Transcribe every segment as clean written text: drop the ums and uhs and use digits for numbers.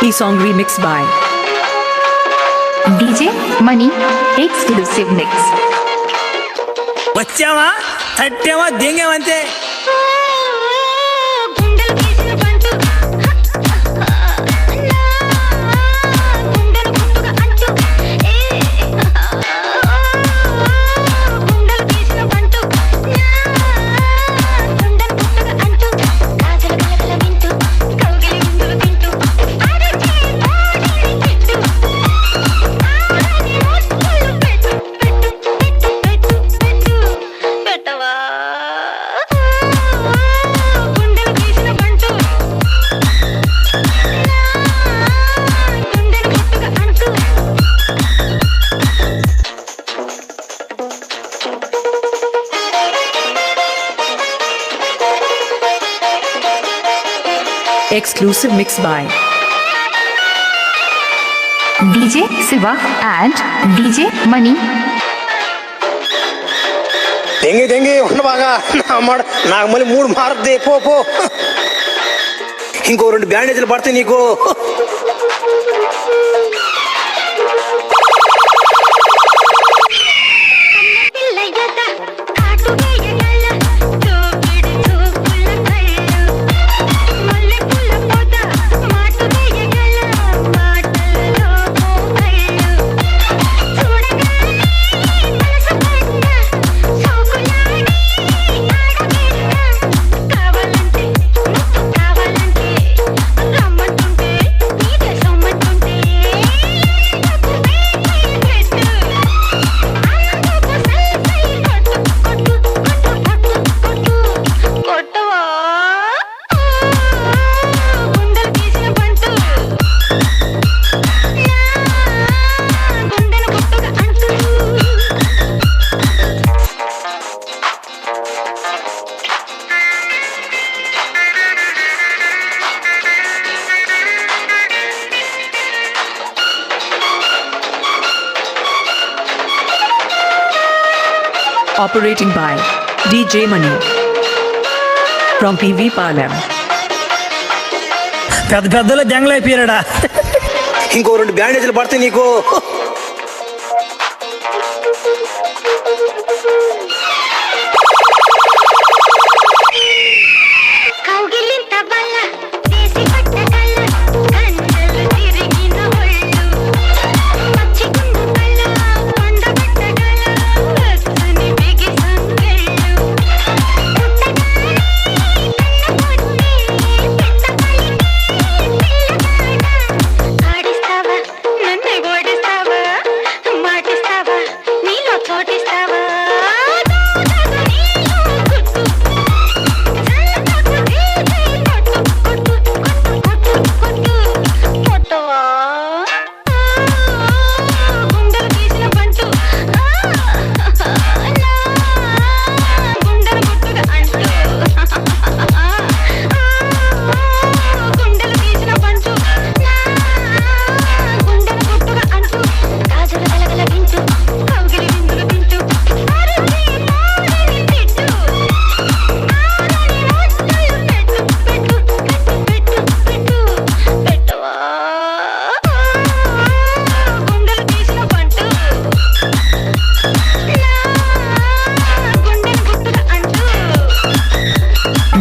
ఈ song remix by DJ Money exclusive mix. వచ్చావా తట్టావా దింగామంతే. exclusive mix by DJ Siva and DJ Money. దెంగి దెంగి ఉన్న బాగా నాకు మళ్ళీ 3 మారద్దే పో ఇంకో 2 బ్యాండేజీలు పడతాయి నీకు. operating by DJ Money from PV Palem. పెద్దలో జంగల్ అయిపోయాడా. ఇంకో 2 బ్యాండేజీలు పడతాయి నీకు.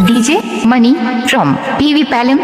DJ Money from PV Palem.